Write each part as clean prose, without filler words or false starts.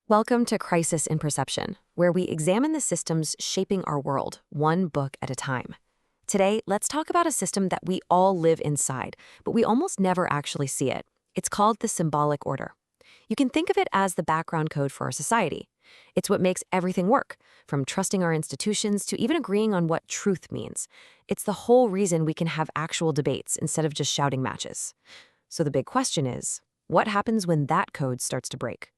Welcome to Crisis in Perception, where we examine the systems shaping our world, one book at a time. Today, let's talk about a system that we all live inside, but we almost never actually see it. It's called the symbolic order. You can think of it as the background code for our society. It's what makes everything work, from trusting our institutions to even agreeing on what truth means. It's the whole reason we can have actual debates instead of just shouting matches. So the big question is, what happens when that code starts to break?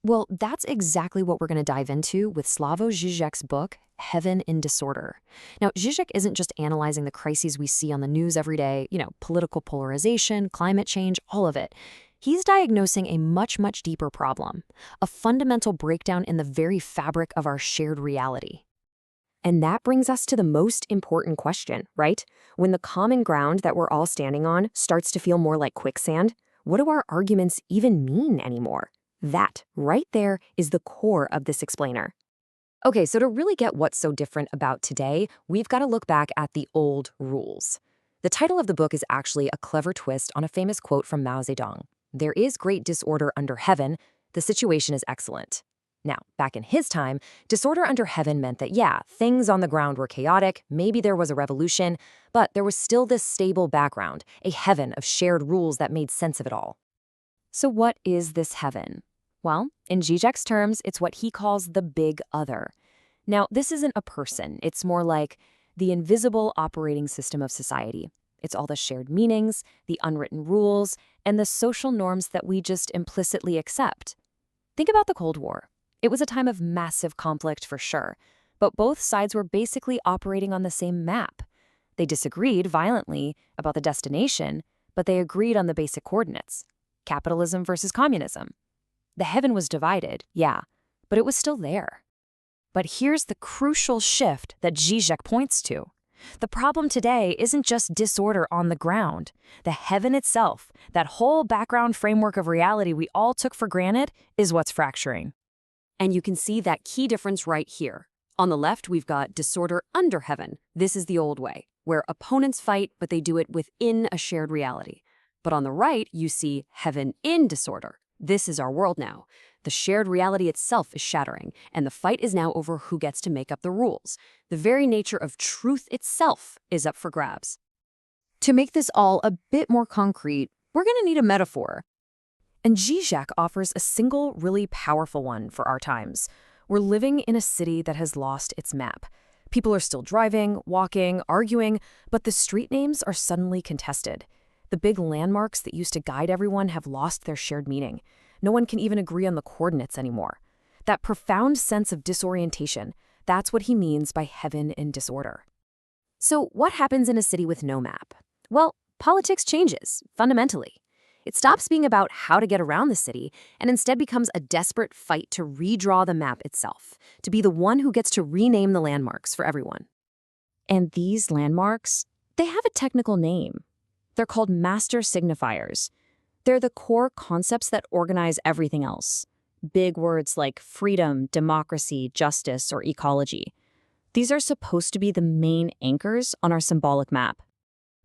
Well, that's exactly what we're going to dive into with Slavoj Žižek's book, Heaven in Disorder. Now, Žižek isn't just analyzing the crises we see on the news every day, political polarization, climate change, all of it. He's diagnosing a much, much deeper problem, a fundamental breakdown in the very fabric of our shared reality. And that brings us to the most important question, right? When the common ground that we're all standing on starts to feel more like quicksand, what do our arguments even mean anymore? That, right there, is the core of this explainer. Okay, so to really get what's so different about today, we've got to look back at the old rules. The title of the book is actually a clever twist on a famous quote from Mao Zedong. There is great disorder under heaven. The situation is excellent. Now, back in his time, disorder under heaven meant that, yeah, things on the ground were chaotic, maybe there was a revolution, but there was still this stable background, a heaven of shared rules that made sense of it all. So what is this heaven? Well, in Žižek's terms, it's what he calls the big other. Now, this isn't a person. It's more like the invisible operating system of society. It's all the shared meanings, the unwritten rules, and the social norms that we just implicitly accept. Think about the Cold War. It was a time of massive conflict for sure, but both sides were basically operating on the same map. They disagreed violently about the destination, but they agreed on the basic coordinates. Capitalism versus communism. The heaven was divided, yeah, but it was still there. But here's the crucial shift that Žižek points to. The problem today isn't just disorder on the ground. The heaven itself, that whole background framework of reality we all took for granted, is what's fracturing. And you can see that key difference right here. On the left, we've got disorder under heaven. This is the old way, where opponents fight, but they do it within a shared reality. But on the right, you see heaven in disorder. This is our world now. The shared reality itself is shattering, and the fight is now over who gets to make up the rules. The very nature of truth itself is up for grabs. To make this all a bit more concrete, we're going to need a metaphor. And Žižek offers a single, really powerful one for our times. We're living in a city that has lost its map. People are still driving, walking, arguing, but the street names are suddenly contested. The big landmarks that used to guide everyone have lost their shared meaning. No one can even agree on the coordinates anymore. That profound sense of disorientation, that's what he means by heaven in disorder. So what happens in a city with no map? Well, politics changes, fundamentally. It stops being about how to get around the city and instead becomes a desperate fight to redraw the map itself, to be the one who gets to rename the landmarks for everyone. And these landmarks, they have a technical name. They're called master signifiers. They're the core concepts that organize everything else. Big words like freedom, democracy, justice, or ecology. These are supposed to be the main anchors on our symbolic map.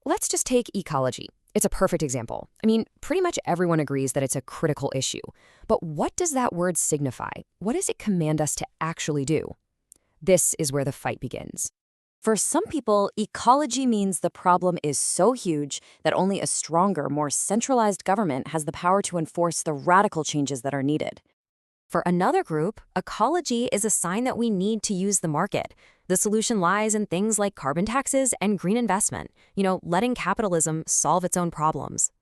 Let's just take ecology. It's a perfect example. I mean, pretty much everyone agrees that it's a critical issue. But what does that word signify? What does it command us to actually do? This is where the fight begins. For some people, ecology means the problem is so huge that only a stronger, more centralized government has the power to enforce the radical changes that are needed. For another group, ecology is a sign that we need to use the market. The solution lies in things like carbon taxes and green investment, letting capitalism solve its own problems.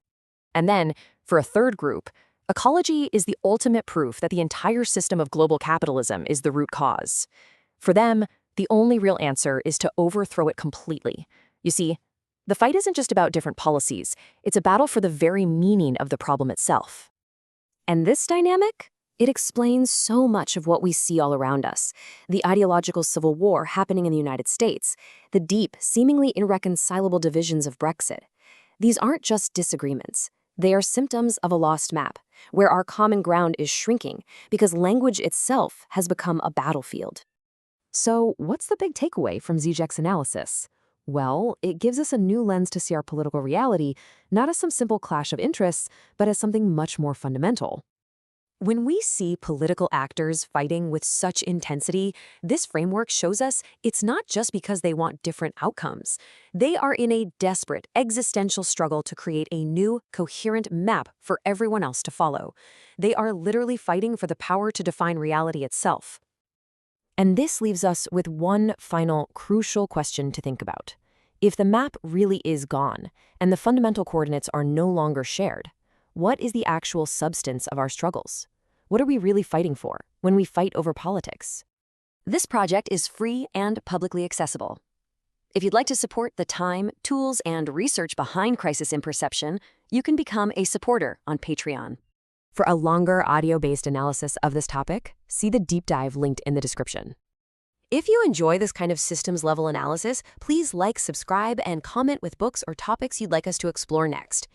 And then, for a third group, ecology is the ultimate proof that the entire system of global capitalism is the root cause. For them, the only real answer is to overthrow it completely. You see, the fight isn't just about different policies. It's a battle for the very meaning of the problem itself. And this dynamic, it explains so much of what we see all around us. The ideological civil war happening in the United States, the deep, seemingly irreconcilable divisions of Brexit. These aren't just disagreements. They are symptoms of a lost map, where our common ground is shrinking because language itself has become a battlefield. So what's the big takeaway from Žižek's analysis? Well, it gives us a new lens to see our political reality, not as some simple clash of interests, but as something much more fundamental. When we see political actors fighting with such intensity, this framework shows us it's not just because they want different outcomes. They are in a desperate, existential struggle to create a new, coherent map for everyone else to follow. They are literally fighting for the power to define reality itself. And this leaves us with one final, crucial question to think about. If the map really is gone, and the fundamental coordinates are no longer shared, what is the actual substance of our struggles? What are we really fighting for when we fight over politics? This project is free and publicly accessible. If you'd like to support the time, tools, and research behind Crisis in Perception, you can become a supporter on Patreon. For a longer audio-based analysis of this topic, see the deep dive linked in the description. If you enjoy this kind of systems-level analysis, please like, subscribe, and comment with books or topics you'd like us to explore next.